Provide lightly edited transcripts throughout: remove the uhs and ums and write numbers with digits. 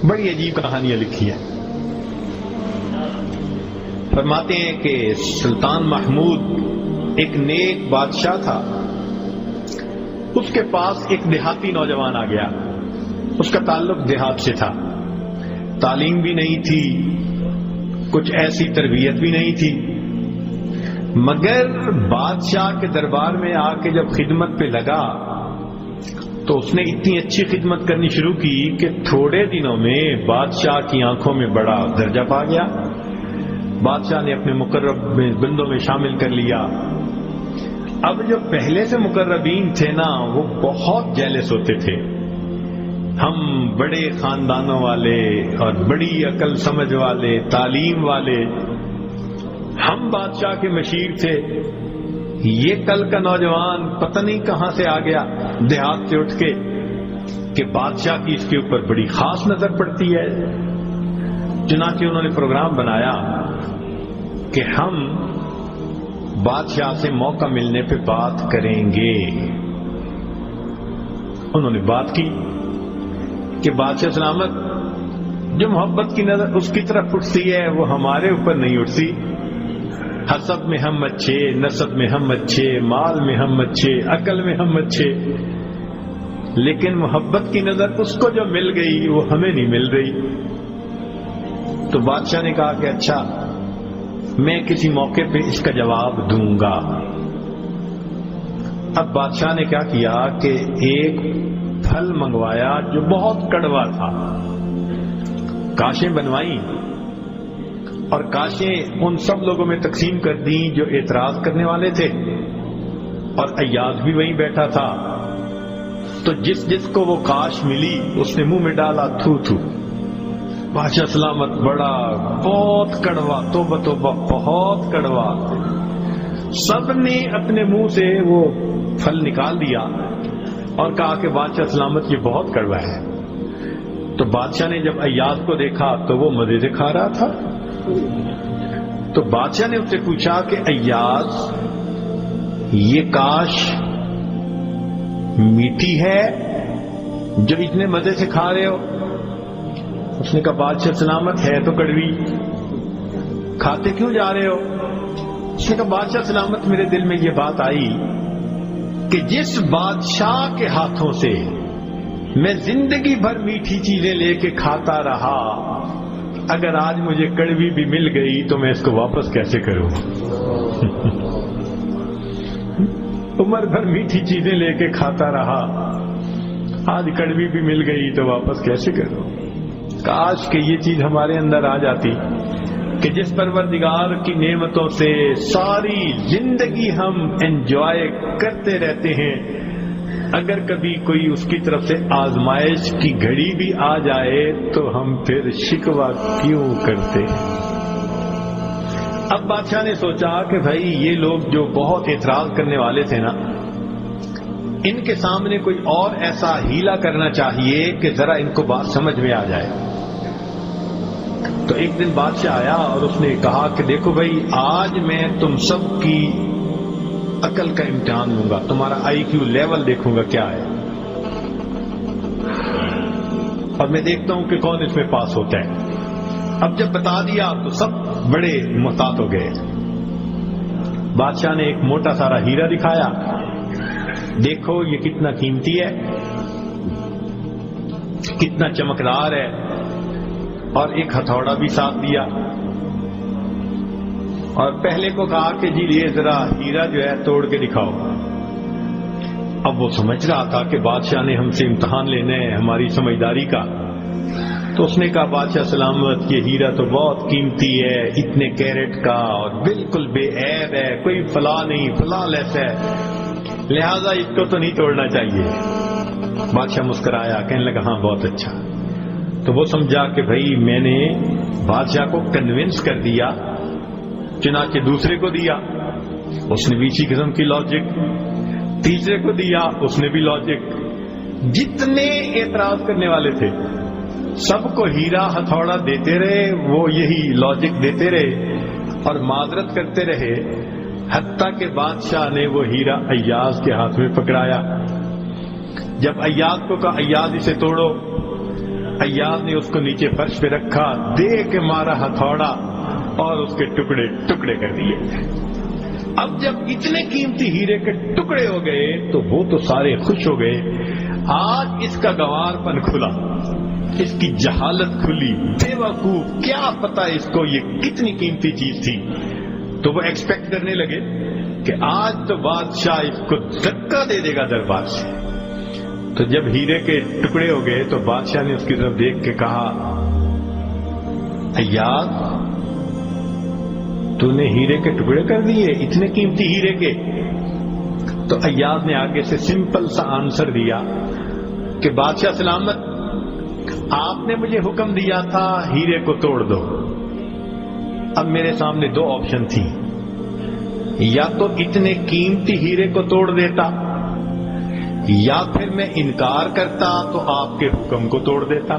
بڑی عجیب کہانیاں لکھی ہیں. فرماتے ہیں کہ سلطان محمود ایک نیک بادشاہ تھا. اس کے پاس ایک دیہاتی نوجوان آ گیا. اس کا تعلق دیہات سے تھا. تعلیم بھی نہیں تھی, کچھ ایسی تربیت بھی نہیں تھی, مگر بادشاہ کے دربار میں آ کے جب خدمت پہ لگا تو اس نے اتنی اچھی خدمت کرنی شروع کی کہ تھوڑے دنوں میں بادشاہ کی آنکھوں میں بڑا درجہ پا گیا. بادشاہ نے اپنے مقرب بندوں میں شامل کر لیا. اب جو پہلے سے مقربین تھے نا, وہ بہت جیلس ہوتے تھے. ہم بڑے خاندانوں والے اور بڑی عقل سمجھ والے, تعلیم والے, ہم بادشاہ کے مشیر تھے. یہ کل کا نوجوان پتہ نہیں کہاں سے آ گیا دیہات سے اٹھ کے کہ بادشاہ کی اس کے اوپر بڑی خاص نظر پڑتی ہے. چنانچہ انہوں نے پروگرام بنایا کہ ہم بادشاہ سے موقع ملنے پہ بات کریں گے. انہوں نے بات کی کہ بادشاہ سلامت, جو محبت کی نظر اس کی طرف اٹھتی ہے وہ ہمارے اوپر نہیں اٹھتی. حسب میں ہم اچھے, نسب میں ہم اچھے, مال میں ہم اچھے, عقل میں ہم اچھے, لیکن محبت کی نظر اس کو جو مل گئی وہ ہمیں نہیں مل رہی. تو بادشاہ نے کہا کہ اچھا, میں کسی موقع پہ اس کا جواب دوں گا. اب بادشاہ نے کیا کیا کہ ایک پھل منگوایا جو بہت کڑوا تھا. کاشیں بنوائیں اور کاشیں ان سب لوگوں میں تقسیم کر دیں جو اعتراض کرنے والے تھے, اور ایاز بھی وہیں بیٹھا تھا. تو جس جس کو وہ کاش ملی اس نے منہ میں ڈالا تھو تھو. بادشاہ سلامت بڑا بہت کڑوا, توبہ توبہ بہت کڑوا. سب نے اپنے منہ سے وہ پھل نکال دیا اور کہا کہ بادشاہ سلامت یہ بہت کڑوا ہے. تو بادشاہ نے جب ایاز کو دیکھا تو وہ مزے سے کھا رہا تھا. تو بادشاہ نے اس سے پوچھا کہ ایاز, یہ کاش میٹھی ہے جو اتنے مزے سے کھا رہے ہو؟ اس نے کہا بادشاہ سلامت ہے تو کڑوی, کھاتے کیوں جا رہے ہو؟ اس نے کہا بادشاہ سلامت میرے دل میں یہ بات آئی کہ جس بادشاہ کے ہاتھوں سے میں زندگی بھر میٹھی چیزیں لے کے کھاتا رہا, اگر آج مجھے کڑوی بھی مل گئی تو میں اس کو واپس کیسے کروں؟ عمر بھر میٹھی چیزیں لے کے کھاتا رہا, آج کڑوی بھی مل گئی تو واپس کیسے کروں؟ کاش کہ یہ چیز ہمارے اندر آ جاتی کہ جس پروردگار کی نعمتوں سے ساری زندگی ہم انجوائے کرتے رہتے ہیں, اگر کبھی کوئی اس کی طرف سے آزمائش کی گھڑی بھی آ جائے تو ہم پھر شکوہ کیوں کرتے ہیں؟ اب بادشاہ نے سوچا کہ بھائی یہ لوگ جو بہت اعتراض کرنے والے تھے نا, ان کے سامنے کوئی اور ایسا ہیلا کرنا چاہیے کہ ذرا ان کو بات سمجھ میں آ جائے. تو ایک دن بادشاہ آیا اور اس نے کہا کہ دیکھو بھائی, آج میں تم سب کی عقل کا امتحان لوں گا, تمہارا آئی کیو لیول دیکھوں گا کیا ہے, اور میں دیکھتا ہوں کہ کون اس میں پاس ہوتا ہے. اب جب بتا دیا تو سب بڑے محتاط ہو گئے. بادشاہ نے ایک موٹا سارا ہیرا دکھایا, دیکھو یہ کتنا قیمتی ہے, کتنا چمکدار ہے, اور ایک ہتھوڑا بھی ساتھ دیا, اور پہلے کو کہا کہ جی یہ ذرا ہیرا جو ہے توڑ کے دکھاؤ. اب وہ سمجھ رہا تھا کہ بادشاہ نے ہم سے امتحان لینا ہے ہماری سمجھداری کا. تو اس نے کہا بادشاہ سلامت یہ ہیرا تو بہت قیمتی ہے, اتنے کیرٹ کا اور بالکل بے عیب ہے, کوئی فلاں نہیں فلاں لیس ہے, لہذا اس کو تو نہیں توڑنا چاہیے. بادشاہ مسکرایا, کہنے لگا ہاں بہت اچھا. تو وہ سمجھا کہ بھائی میں نے بادشاہ کو کنونس کر دیا, چنانچہ دوسرے کو دیا, اس نے بھی اسی قسم کی لاجک, تیسرے کو دیا, اس نے بھی لاجک. جتنے اعتراض کرنے والے تھے سب کو ہیرا ہتھوڑا دیتے رہے, وہ یہی لاجک دیتے رہے اور معذرت کرتے رہے, حتیٰ کہ بادشاہ نے وہ ہیرا ایاز کے ہاتھ میں پکڑایا. جب ایاز کو کہا ایاز اسے توڑو, ایاز نے اس کو نیچے فرش پہ رکھا، دے کے مارا ہتھوڑا اور اس کے ٹکڑے ٹکڑے کر دیے۔ اب جب اتنے قیمتی ہیرے کے ٹکڑے ہو گئے تو وہ تو سارے خوش ہو گئے، آج اس کا گوار پن کھلا، اس کی جہالت کھلی، بے وقوف، کیا پتا اس کو یہ کتنی قیمتی چیز تھی۔ تو وہ ایکسپیکٹ کرنے لگے کہ آج تو بادشاہ اس کو دھکا دے دے گا دربار سے۔ تو جب ہیرے کے ٹکڑے ہو گئے تو بادشاہ نے اس کی طرف دیکھ کے کہا، ایاز تو نے ہیرے کے ٹکڑے کر دیے، اتنے قیمتی ہیرے کے؟ تو ایاز نے آگے سے سمپل سا آنسر دیا کہ بادشاہ سلامت، آپ نے مجھے حکم دیا تھا ہیرے کو توڑ دو۔ اب میرے سامنے دو آپشن تھی، یا تو اتنے قیمتی ہیرے کو توڑ دیتا، یا پھر میں انکار کرتا تو آپ کے حکم کو توڑ دیتا۔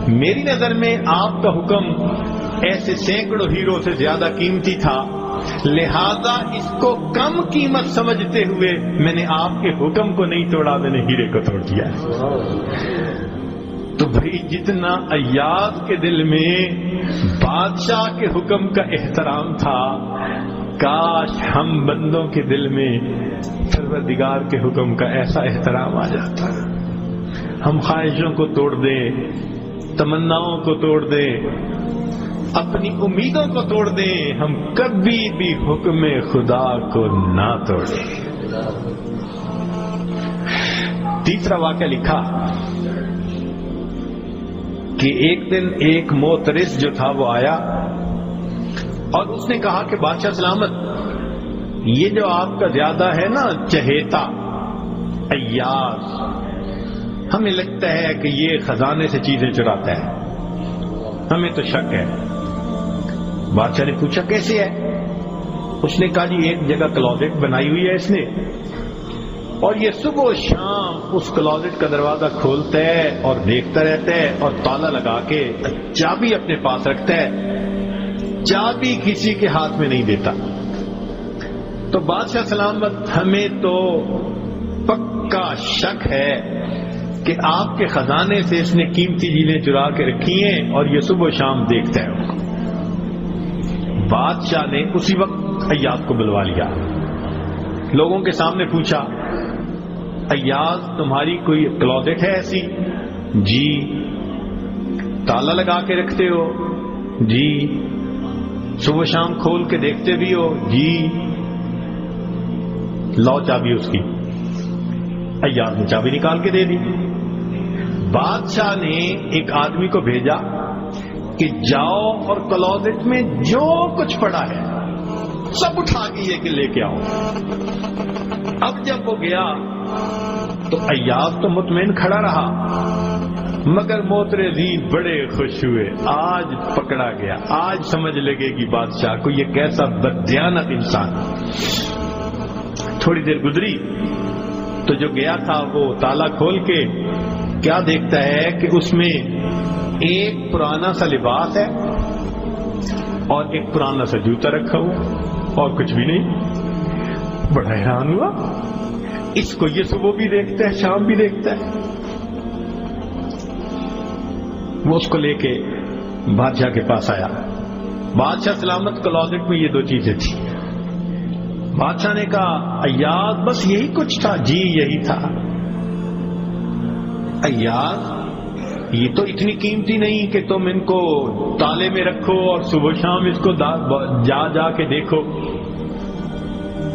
میری نظر میں آپ کا حکم ایسے سینکڑوں ہیروں سے زیادہ قیمتی تھا، لہذا اس کو کم قیمت سمجھتے ہوئے میں نے آپ کے حکم کو نہیں توڑا، میں نے ہیرے کو توڑ دیا۔ تو بھئی جتنا ایاز کے دل میں بادشاہ کے حکم کا احترام تھا، کاش ہم بندوں کے دل میں پروردگار کے حکم کا ایسا احترام آ جاتا۔ ہم خواہشوں کو توڑ دیں، تمناؤں کو توڑ دیں، اپنی امیدوں کو توڑ دیں، ہم کبھی بھی حکم خدا کو نہ توڑیں۔ تیسرا واقعہ لکھا کہ ایک دن ایک موترس جو تھا وہ آیا اور اس نے کہا کہ بادشاہ سلامت، یہ جو آپ کا زیادہ ہے نا چہیتا ایاز، ہمیں لگتا ہے کہ یہ خزانے سے چیزیں چراتا ہے، ہمیں تو شک ہے۔ بادشاہ نے پوچھا کیسے ہے؟ اس نے کہا جی ایک جگہ کلوزٹ بنائی ہوئی ہے اس نے، اور یہ صبح و شام اس کلوزٹ کا دروازہ کھولتا ہے اور دیکھتا رہتا ہے اور تالا لگا کے چابی اپنے پاس رکھتا ہے، چابی کسی کے ہاتھ میں نہیں دیتا۔ تو بادشاہ سلامت، ہمیں تو پکا شک ہے کہ آپ کے خزانے سے اس نے قیمتی چیزیں چرا کے رکھی ہیں اور یہ صبح و شام دیکھتا ہے۔ بادشاہ نے اسی وقت ایاز کو بلوا لیا، لوگوں کے سامنے پوچھا، ایاز تمہاری کوئی کلوزٹ ہے ایسی؟ جی۔ تالا لگا کے رکھتے ہو؟ جی۔ صبح شام کھول کے دیکھتے بھی ہو؟ جی۔ لاؤ چابی اس کی۔ ایاز نے چابی نکال کے دے دی۔ بادشاہ نے ایک آدمی کو بھیجا کہ جاؤ اور کلوزٹ میں جو کچھ پڑا ہے سب اٹھا کے یہ کہ لے کے آؤ۔ اب جب وہ گیا تو ایاز تو مطمئن کھڑا رہا، مگر موترزین بڑے خوش ہوئے، آج پکڑا گیا، آج سمجھ لگے گی بادشاہ کو یہ کیسا بددیانت انسان۔ تھوڑی دیر گزری تو جو گیا تھا وہ تالا کھول کے کیا دیکھتا ہے کہ اس میں ایک پرانا سا لباس ہے اور ایک پرانا سا جوتا رکھا ہوا اور کچھ بھی نہیں۔ بڑا حیران ہوا، اس کو یہ صبح بھی دیکھتا ہے شام بھی دیکھتا ہے۔ وہ اس کو لے کے بادشاہ کے پاس آیا۔ بادشاہ سلامت، کلوزٹ میں یہ دو چیزیں تھیں۔ بادشاہ نے کہا ایاز بس یہی کچھ تھا؟ جی یہی تھا۔ ایاز یہ تو اتنی قیمتی نہیں کہ تم ان کو تالے میں رکھو اور صبح شام اس کو جا جا کے دیکھو۔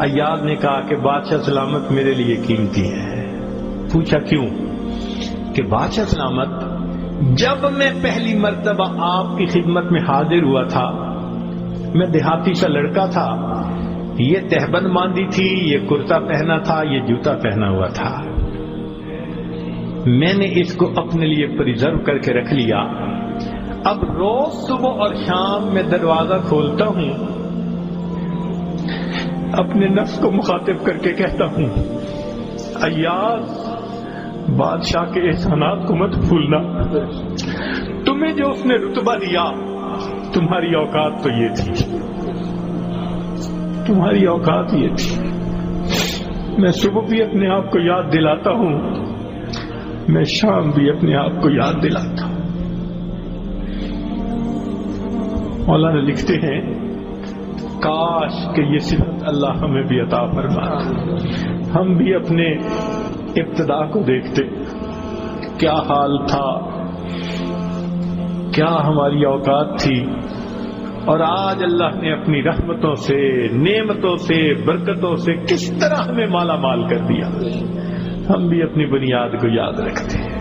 ایاز نے کہا کہ بادشاہ سلامت میرے لیے قیمتی ہے۔ پوچھا کیوں؟ کہ بادشاہ سلامت، جب میں پہلی مرتبہ آپ کی خدمت میں حاضر ہوا تھا، میں دیہاتی سا لڑکا تھا، یہ تہبند باندھی تھی، یہ کرتا پہنا تھا، یہ جوتا پہنا ہوا تھا، میں نے اس کو اپنے لیے پریزرو کر کے رکھ لیا۔ اب روز صبح اور شام میں دروازہ کھولتا ہوں، اپنے نفس کو مخاطب کر کے کہتا ہوں ایاز بادشاہ کے احسانات کو مت بھولنا، تمہیں جو اس نے رتبہ دیا تمہاری اوقات تو یہ تھی، تمہاری اوقات یہ تھی۔ میں صبح بھی اپنے آپ کو یاد دلاتا ہوں میں شام بھی اپنے آپ کو یاد دلاتا ہوں۔ مولانا لکھتے ہیں کاش کہ یہ صفت اللہ ہمیں بھی عطا فرمائے، ہم بھی اپنے ابتدا کو دیکھتے، کیا حال تھا، کیا ہماری اوقات تھی، اور آج اللہ نے اپنی رحمتوں سے، نعمتوں سے، برکتوں سے کس طرح ہمیں مالا مال کر دیا۔ ہم بھی اپنی بنیاد کو یاد رکھتے ہیں۔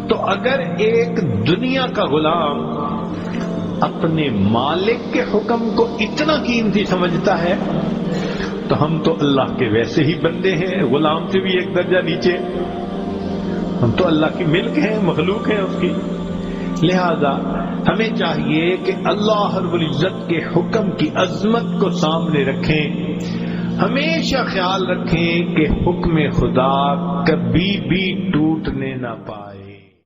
تو اگر ایک دنیا کا غلام اپنے مالک کے حکم کو اتنا قیمتی سمجھتا ہے تو ہم تو اللہ کے ویسے ہی بندے ہیں، غلام سے بھی ایک درجہ نیچے، ہم تو اللہ کی ملک ہیں، مخلوق ہیں اس کی۔ لہذا ہمیں چاہیے کہ اللہ رب العزت کے حکم کی عظمت کو سامنے رکھیں، ہمیشہ خیال رکھیں کہ حکم خدا کبھی بھی ٹوٹنے نہ پائے۔